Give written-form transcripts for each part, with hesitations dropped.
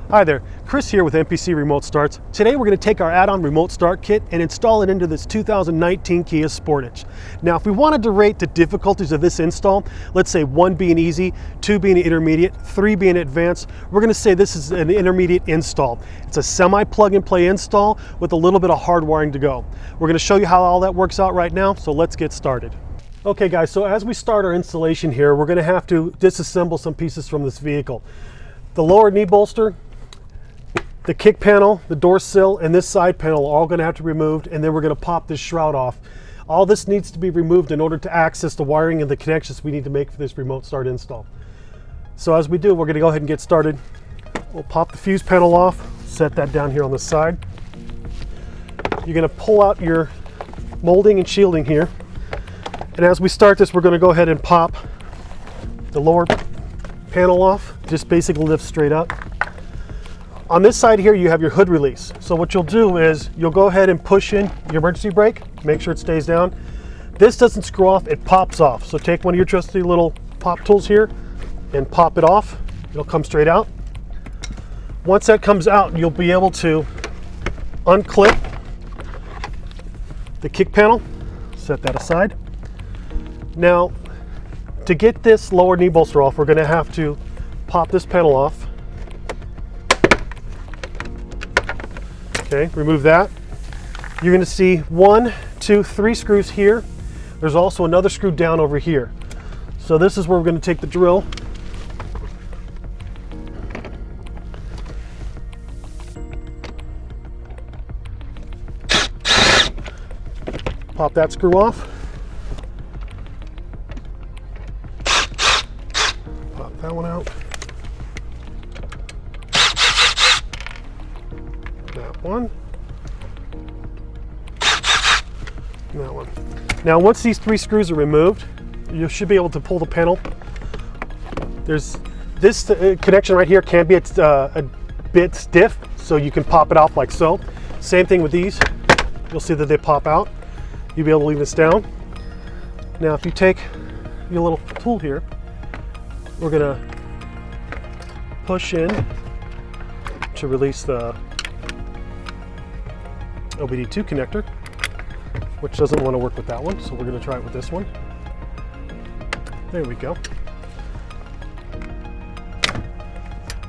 Hi there, Chris here with MPC Remote Starts. Today we're going to take our add-on remote start kit and install it into this 2019 Kia Sportage. Now if we wanted to rate the difficulties of this install, let's say 1 being easy, 2 being intermediate, 3 being advanced, we're going to say this is an intermediate install. It's a semi-plug and play install with a little bit of hard wiring to go. We're going to show you how all that works out right now, so let's get started. Okay guys, so as we start our installation here, we're going to have to disassemble some pieces from this vehicle. The lower knee bolster, the kick panel, the door sill, and this side panel are all going to have to be removed, and then we're going to pop this shroud off. All this needs to be removed in order to access the wiring and the connections we need to make for this remote start install. So as we do, we're going to go ahead and get started. We'll pop the fuse panel off, set that down here on the side. You're going to pull out your molding and shielding here. And as we start this, we're going to go ahead and pop the lower panel off, just basically lift straight up. On this side here, you have your hood release. So what you'll do is you'll go ahead and push in your emergency brake, make sure it stays down. This doesn't screw off, it pops off. So take one of your trusty little pop tools here and pop it off. It'll come straight out. Once that comes out, you'll be able to unclip the kick panel, set that aside. Now, to get this lower knee bolster off, we're going to have to pop this panel off. Okay, remove that. You're going to see 1, 2, 3 screws here. There's also another screw down over here. So this is where we're going to take the drill. Pop that screw off. Pop that one out. That one. And that one. Now once these 3 screws are removed, you should be able to pull the panel. There's this connection right here can be a bit stiff, so you can pop it off like so. Same thing with these. You'll see that they pop out. You'll be able to leave this down. Now if you take your little tool here, we're gonna push in to release the OBD2 connector, which doesn't want to work with that one, so we're going to try it with this one. There we go.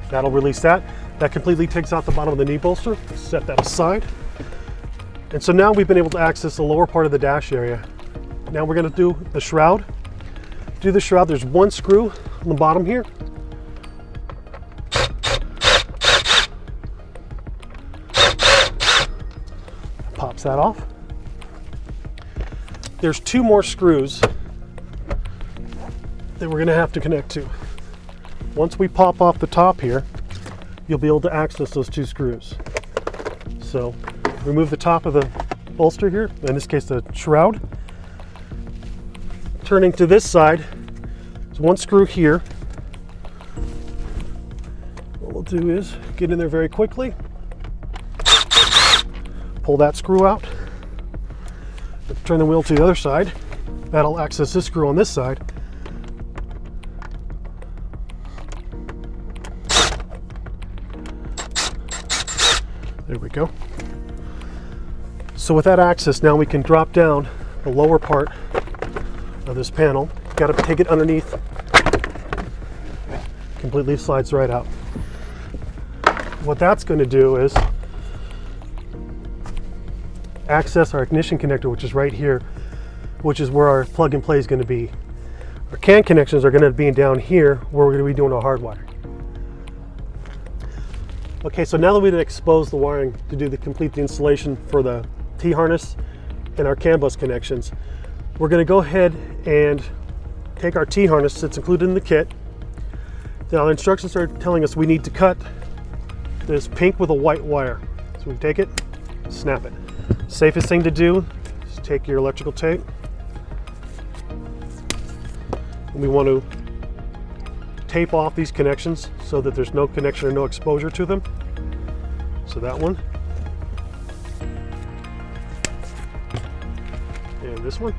That'll release that. That completely takes out the bottom of the knee bolster. Set that aside. And so now we've been able to access the lower part of the dash area. Now we're going to do the shroud. To do the shroud, there's 1 screw on the bottom here. Pops that off. There's 2 more screws that we're going to have to connect to. Once we pop off the top here, you'll be able to access those 2 screws. So remove the top of the bolster here, in this case the shroud. Turning to this side, there's 1 screw here. What we'll do is get in there very quickly. Pull that screw out, turn the wheel to the other side. That'll access this screw on this side. There we go. So with that access, now we can drop down the lower part of this panel. Got to take it underneath. Completely slides right out. What that's going to do is access our ignition connector, which is right here, which is where our plug and play is going to be. Our CAN connections are going to be down here, where we're going to be doing our hard wiring. Okay, so now that we've exposed the wiring to do the complete installation for the T-harness and our CAN bus connections, we're going to go ahead and take our T-harness that's included in the kit. Now the instructions are telling us we need to cut this pink with a white wire. So we take it, snap it. Safest thing to do is take your electrical tape. And we want to tape off these connections so that there's no connection or no exposure to them. So that one. And this one.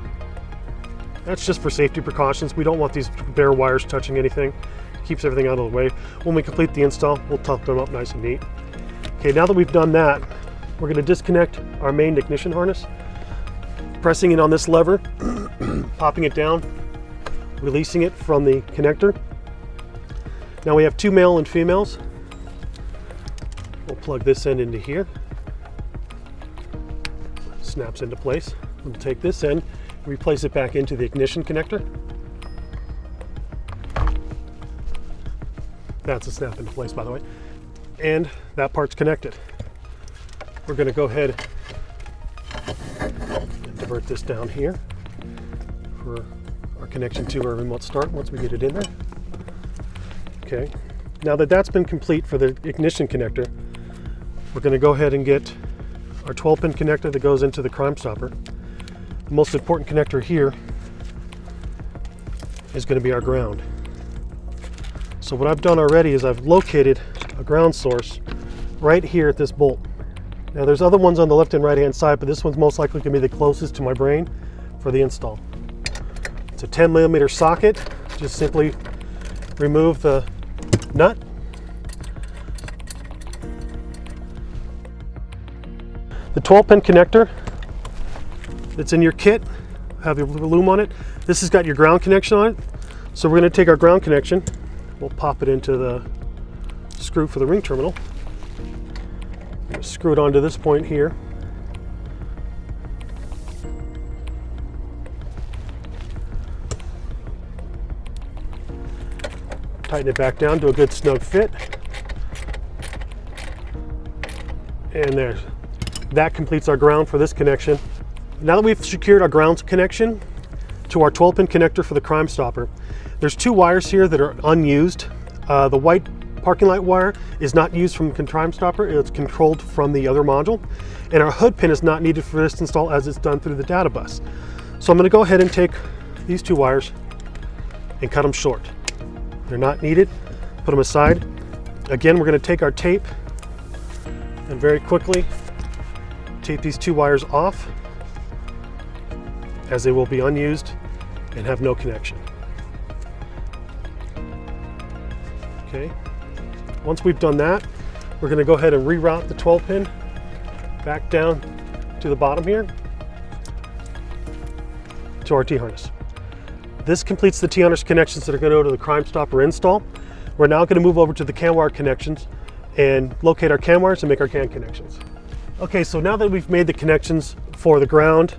That's just for safety precautions. We don't want these bare wires touching anything. keeps everything out of the way. When we complete the install, we'll tuck them up nice and neat. Okay, now that we've done that, we're going to disconnect our main ignition harness, pressing in on this lever, popping it down, releasing it from the connector. Now we have two male and females. We'll plug this end into here. Snaps into place. We'll take this end, replace it back into the ignition connector. That's a snap into place, by the way. And that part's connected. We're going to go ahead and divert this down here for our connection to our remote start once we get it in there. Okay, now that that's been complete for the ignition connector, we're going to go ahead and get our 12-pin connector that goes into the crime stopper. The most important connector here is going to be our ground. So what I've done already is I've located a ground source right here at this bolt. Now there's other ones on the left and right hand side, but this one's most likely going to be the closest to my brain for the install. It's a 10mm socket. Just simply remove the nut. The 12-pin connector that's in your kit, have your loom on it. This has got your ground connection on it. So we're going to take our ground connection, we'll pop it into the screw for the ring terminal. Screw it onto this point here. Tighten it back down to a good snug fit. And there. That completes our ground for this connection. Now that we've secured our ground connection to our 12-pin connector for the crime stopper, there's two wires here that are unused. The white parking light wire is not used from the crime stopper, it's controlled from the other module. And our hood pin is not needed for this install as it's done through the data bus. So I'm going to go ahead and take these two wires and cut them short. They're not needed, put them aside. Again, we're going to take our tape and very quickly tape these two wires off, as they will be unused and have no connection. Okay, once we've done that, we're going to go ahead and reroute the 12-pin back down to the bottom here to our T-harness. This completes the T-harness connections that are going to go to the crime stopper install. We're now going to move over to the CAN wire connections and locate our CAN wires and make our CAN connections. Okay, so now that we've made the connections for the ground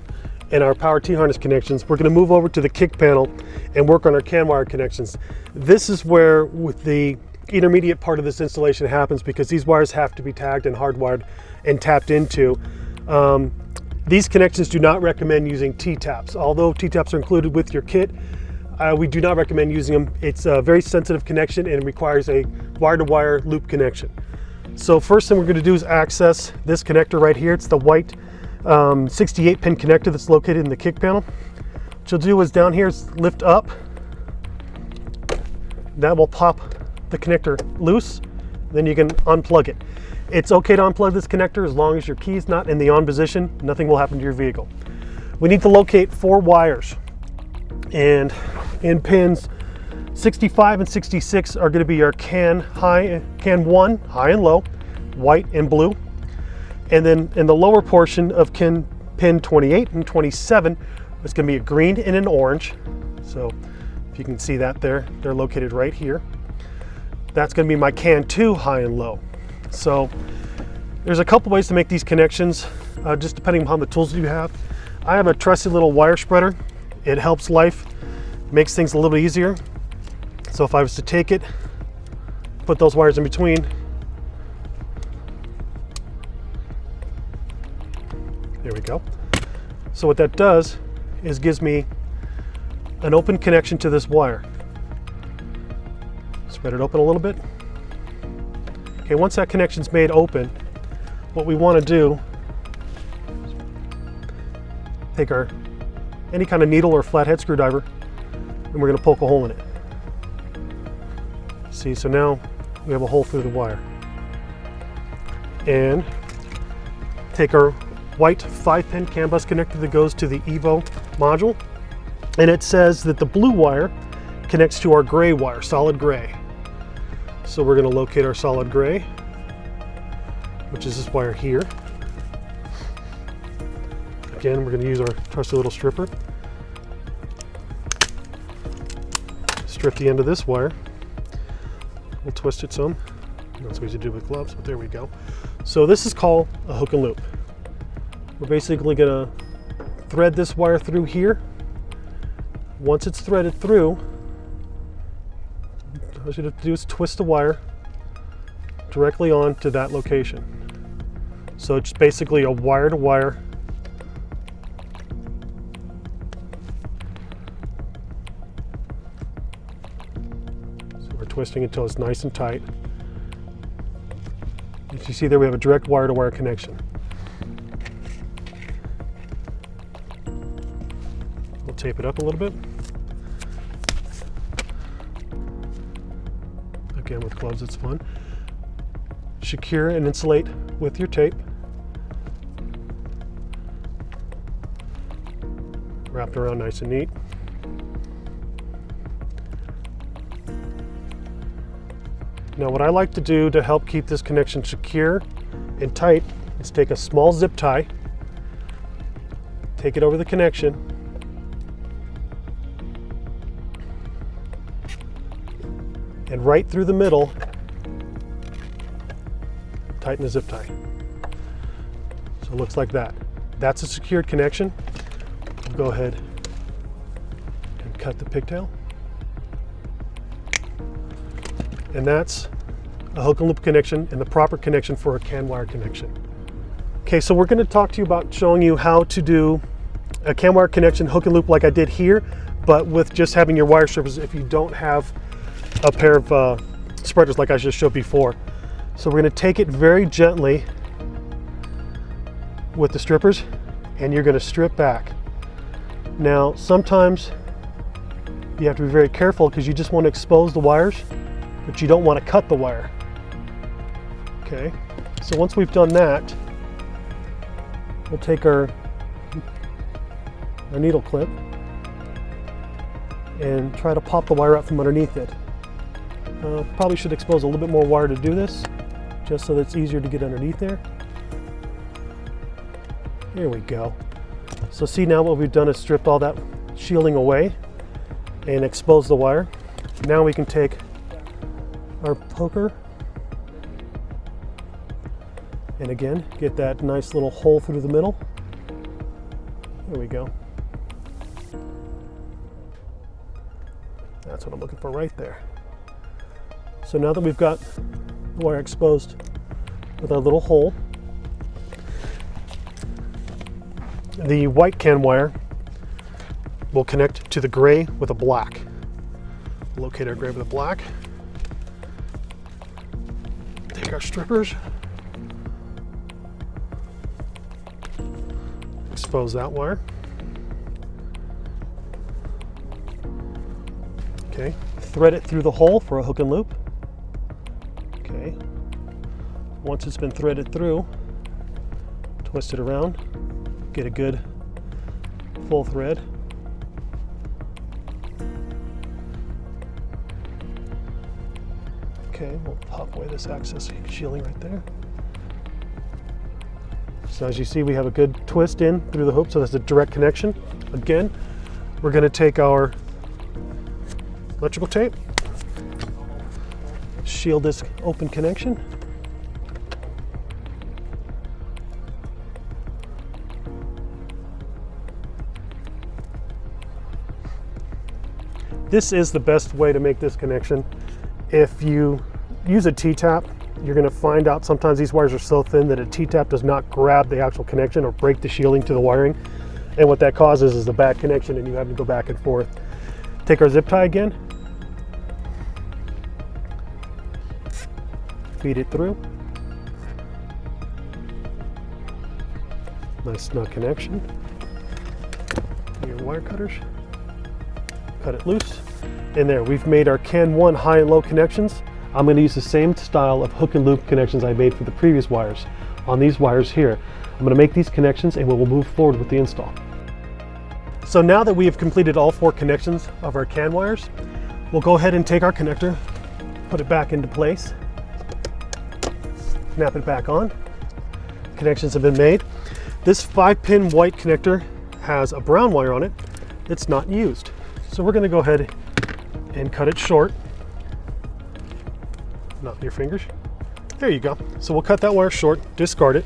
and our power T-harness connections, we're going to move over to the kick panel and work on our CAN wire connections. This is where with the intermediate part of this installation happens, because these wires have to be tagged and hardwired and tapped into. These connections do not recommend using T-taps. Although T-taps are included with your kit, we do not recommend using them. It's a very sensitive connection and it requires a wire-to-wire loop connection. So first thing we're going to do is access this connector right here. It's the white 68-pin connector that's located in the kick panel. What you'll do is down here is lift up. That will pop the connector loose. Then you can unplug it. It's okay to unplug this connector as long as your key is not in the on position. Nothing will happen to your vehicle. We need to locate 4 wires, and in pins 65 and 66 are going to be our CAN 1, high and low, white and blue. And then in the lower portion of pin 28 and 27, it's going to be a green and an orange. So if you can see that there, they're located right here. That's going to be my CAN 2, high and low. So there's a couple ways to make these connections, just depending on the tools you have. I have a trusty little wire spreader. It helps life, makes things a little bit easier. So if I was to take it, put those wires in between, there we go. So what that does is gives me an open connection to this wire. Spread it open a little bit. Okay, once that connection's made open, what we want to do is take any kind of needle or flathead screwdriver, and we're going to poke a hole in it. See, so now we have a hole through the wire. And take our white 5-pin CAN bus connector that goes to the Evo module, and it says that the blue wire connects to our gray wire, solid gray. So we're going to locate our solid gray, which is this wire here. Again, we're going to use our trusty little stripper. Strip the end of this wire. We'll twist it some. Not so easy to do with gloves, but there we go. So this is called a hook and loop. We're basically going to thread this wire through here. Once it's threaded through, all you have to do is twist the wire directly onto that location. So it's basically a wire to wire. So we're twisting until it's nice and tight. As you see there, we have a direct wire to wire connection. We'll tape it up a little bit. Again, with gloves, it's fun. Secure and insulate with your tape. Wrapped around nice and neat. Now, what I like to do to help keep this connection secure and tight is take a small zip tie, take it over the connection, and right through the middle, tighten the zip tie. So it looks like that. That's a secured connection. We'll go ahead and cut the pigtail. And that's a hook and loop connection and the proper connection for a CAN wire connection. Okay, so we're going to talk to you about showing you how to do a CAN wire connection hook and loop like I did here, but with just having your wire strippers if you don't have a pair of spreaders like I just showed before. So we're going to take it very gently with the strippers and you're going to strip back. Now sometimes you have to be very careful because you just want to expose the wires, but you don't want to cut the wire. Okay, so once we've done that, we'll take our needle clip and try to pop the wire out from underneath it. Probably should expose a little bit more wire to do this, just so that it's easier to get underneath there. There we go. So see, now what we've done is stripped all that shielding away and exposed the wire. Now we can take our poker and again get that nice little hole through the middle. There we go. That's what I'm looking for right there. So now that we've got the wire exposed with our little hole, the white CAN wire will connect to the gray with a black. Locate our gray with a black. Take our strippers, expose that wire. Okay, thread it through the hole for a hook and loop. Okay, once it's been threaded through, twist it around, get a good full thread. Okay, we'll pop away this excess shielding right there. So as you see, we have a good twist in through the hoop, so that's a direct connection. Again, we're going to take our electrical tape, shield this open connection. This is the best way to make this connection. If you use a T-tap, you're going to find out sometimes these wires are so thin that a T-tap does not grab the actual connection or break the shielding to the wiring. And what that causes is a bad connection and you have to go back and forth. Take our zip tie again, feed it through. Nice snug connection. Your wire cutters, cut it loose. And there, we've made our CAN 1 high and low connections. I'm going to use the same style of hook and loop connections I made for the previous wires on these wires here. I'm going to make these connections and we'll move forward with the install. So now that we have completed all 4 connections of our CAN wires, we'll go ahead and take our connector Put it back into place. Snap it back on. Connections have been made. This 5-pin white connector has a brown wire on it that's not used. So we're going to go ahead and cut it short. Not your fingers. There you go. So we'll cut that wire short, discard it.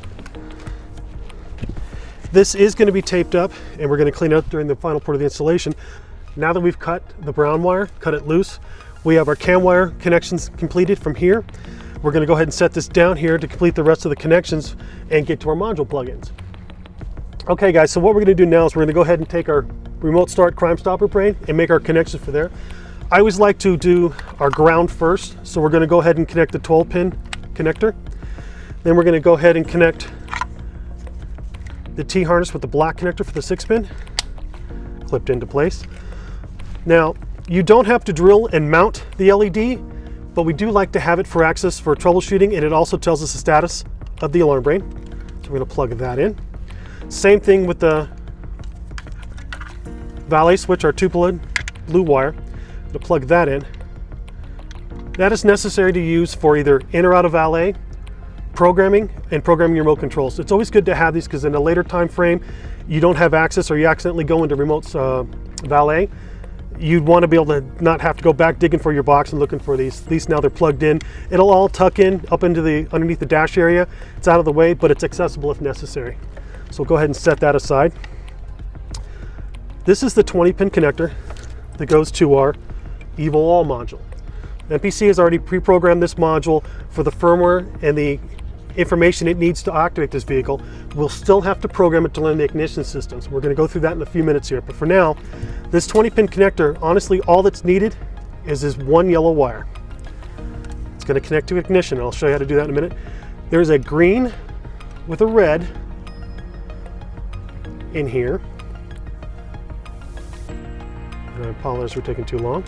This is going to be taped up, and we're going to clean it up during the final part of the installation. Now that we've cut the brown wire, cut it loose, we have our cam wire connections completed from here. We're going to go ahead and set this down here to complete the rest of the connections and get to our module plugins. Okay guys, so what we're going to do now is we're going to go ahead and take our remote start crime stopper brain and make our connections for there. I always like to do our ground first, so we're going to go ahead and connect the 12-pin connector. Then we're going to go ahead and connect the T-harness with the black connector for the 6-pin, clipped into place. Now, you don't have to drill and mount the LED, but we do like to have it for access for troubleshooting, and it also tells us the status of the alarm brain. So we're going to plug that in. Same thing with the valet switch, our tupelo blue wire. I'm going to plug that in. That is necessary to use for either in or out of valet, programming, and programming your remote controls. It's always good to have these because in a later time frame, you don't have access or you accidentally go into remote valet. You'd want to be able to not have to go back digging for your box and looking for these. At least now they're plugged in. It'll all tuck in up into the underneath the dash area. It's out of the way, but it's accessible if necessary. So we'll go ahead and set that aside. This is the 20-pin connector that goes to our Evil All module. MPC has already pre-programmed this module for the firmware and the information it needs to activate this vehicle. We'll still have to program it to learn the ignition systems. We're going to go through that in a few minutes here, but for now, this 20-pin connector, honestly, all that's needed is this one yellow wire. It's going to connect to ignition. I'll show you how to do that in a minute. There's a green with a red in here. And I apologize for taking too long.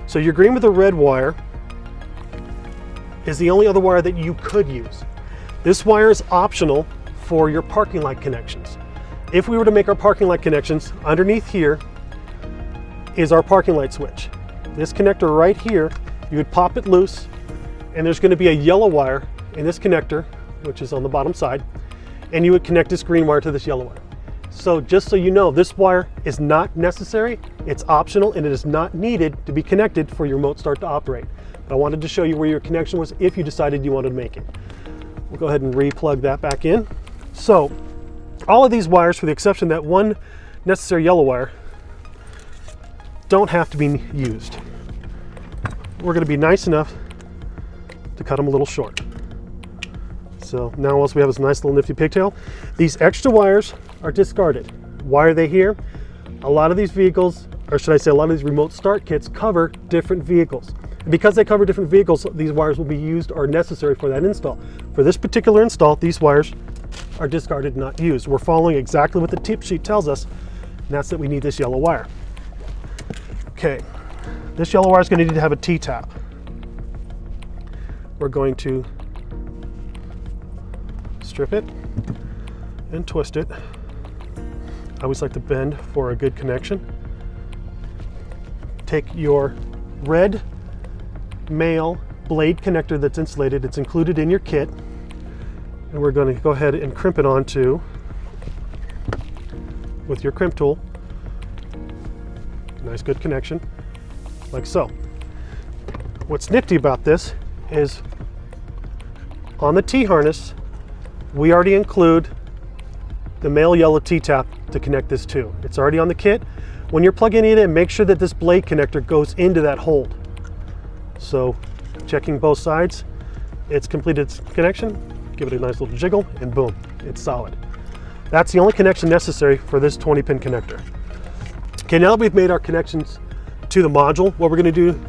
So your green with a red wire is the only other wire that you could use. This wire is optional for your parking light connections. If we were to make our parking light connections, underneath here is our parking light switch. This connector right here, you would pop it loose, and there's going to be a yellow wire in this connector, which is on the bottom side, and you would connect this green wire to this yellow wire. So just so you know, this wire is not necessary, it's optional, and it is not needed to be connected for your remote start to operate. But I wanted to show you where your connection was if you decided you wanted to make it. We'll go ahead and re-plug that back in. So all of these wires, for the exception of that one necessary yellow wire, don't have to be used. We're going to be nice enough to cut them a little short. So now also we have this nice little nifty pigtail. These extra wires are discarded. Why are they here? A lot of these vehicles, or should I say a lot of these remote start kits, cover different vehicles. And because they cover different vehicles, these wires will be used or necessary for that install. For this particular install, these wires are discarded, not used. We're following exactly what the tip sheet tells us, and that's that we need this yellow wire. Okay, this yellow wire is going to need to have a T-tap. We're going to strip it and twist it. I always like to bend for a good connection. Take your red male blade connector that's insulated, it's included in your kit, and we're going to go ahead and crimp it onto with your crimp tool. Nice good connection, like so. What's nifty about this is on the T-harness, we already include the male yellow T-tap to connect this to. It's already on the kit. When you're plugging it in, make sure that this blade connector goes into that hold. So checking both sides, it's completed its connection. Give it a nice little jiggle and boom, it's solid. That's the only connection necessary for this 20-pin connector. Okay, now that we've made our connections to the module, what we're going to do,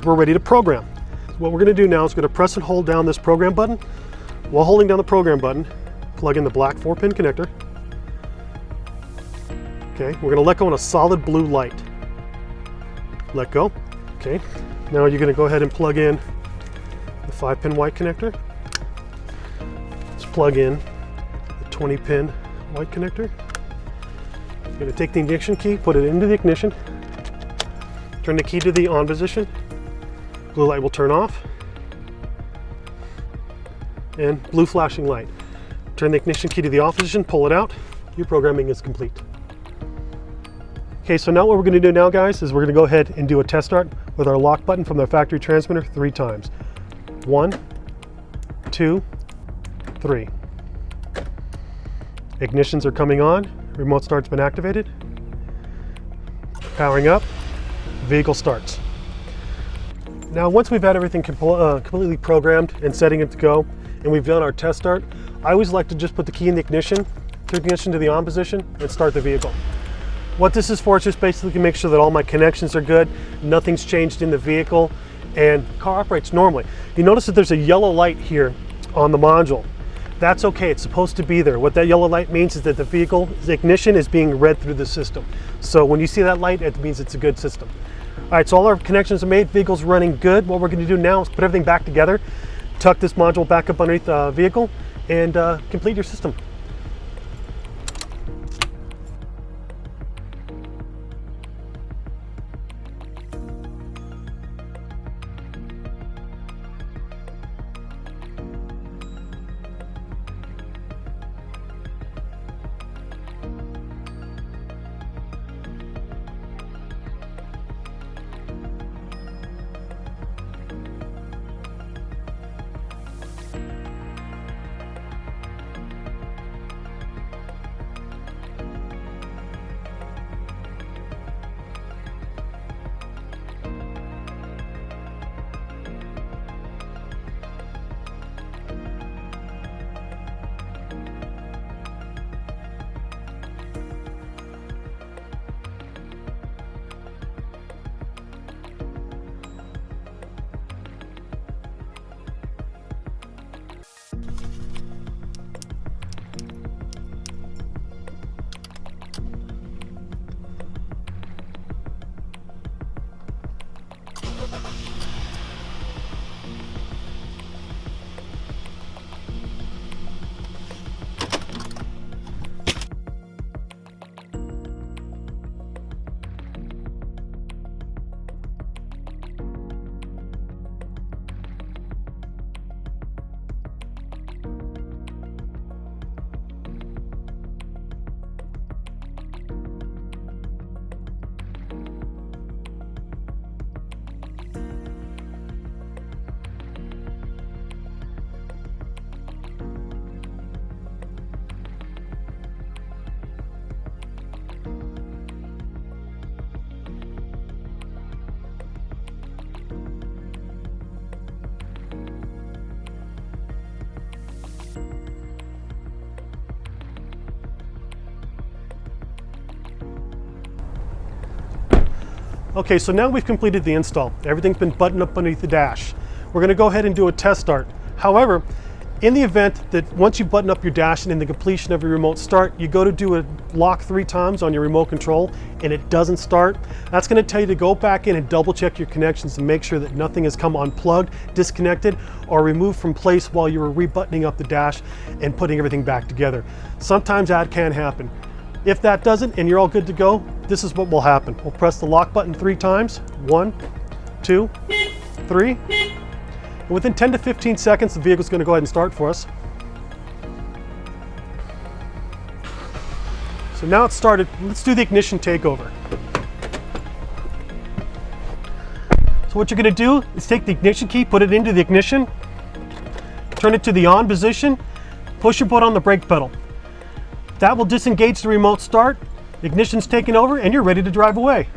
we're ready to program. What we're going to do now is going to press and hold down this program button. While holding down the program button, plug in the black 4-pin connector. Okay, we're going to let go on a solid blue light. Let go. Okay, now you're going to go ahead and plug in the 5-pin white connector. Let's plug in the 20-pin white connector. You're going to take the ignition key, put it into the ignition, turn the key to the on position. Blue light will turn off. and blue flashing light. Turn the ignition key to the off position, pull it out. Your programming is complete. Okay, so now what we're going to do now, guys, is we're going to go ahead and do a test start with our lock button from the factory transmitter 3 times. 1, 2, 3. Ignitions are coming on. Remote start's been activated. Powering up. Vehicle starts. Now, once we've had everything completely programmed and setting it to go, and we've done our test start, I always like to just put the key in the ignition, turn the ignition to the on position, and start the vehicle. What this is for is just basically to make sure that all my connections are good, nothing's changed in the vehicle, and the car operates normally. You notice that there's a yellow light here on the module. That's okay, it's supposed to be there. What that yellow light means is that the vehicle's ignition is being read through the system. So when you see that light, it means it's a good system. All right, so all our connections are made, vehicle's running good. What we're gonna do now is put everything back together, tuck this module back up underneath the vehicle, and complete your system. Okay, so now we've completed the install. Everything's been buttoned up underneath the dash. We're gonna go ahead and do a test start. However, in the event that once you button up your dash and in the completion of your remote start, you go to do a lock 3 times on your remote control and it doesn't start, that's gonna tell you to go back in and double check your connections and make sure that nothing has come unplugged, disconnected, or removed from place while you were rebuttoning up the dash and putting everything back together. Sometimes that can happen. If that doesn't and you're all good to go, this is what will happen. We'll press the lock button 3 times. 1, 2, 3. And within 10 to 15 seconds, the vehicle's going to go ahead and start for us. So now it's started. Let's do the ignition takeover. So what you're going to do is take the ignition key, put it into the ignition, turn it to the on position, push your foot on the brake pedal. That will disengage the remote start, ignition's taken over, and you're ready to drive away.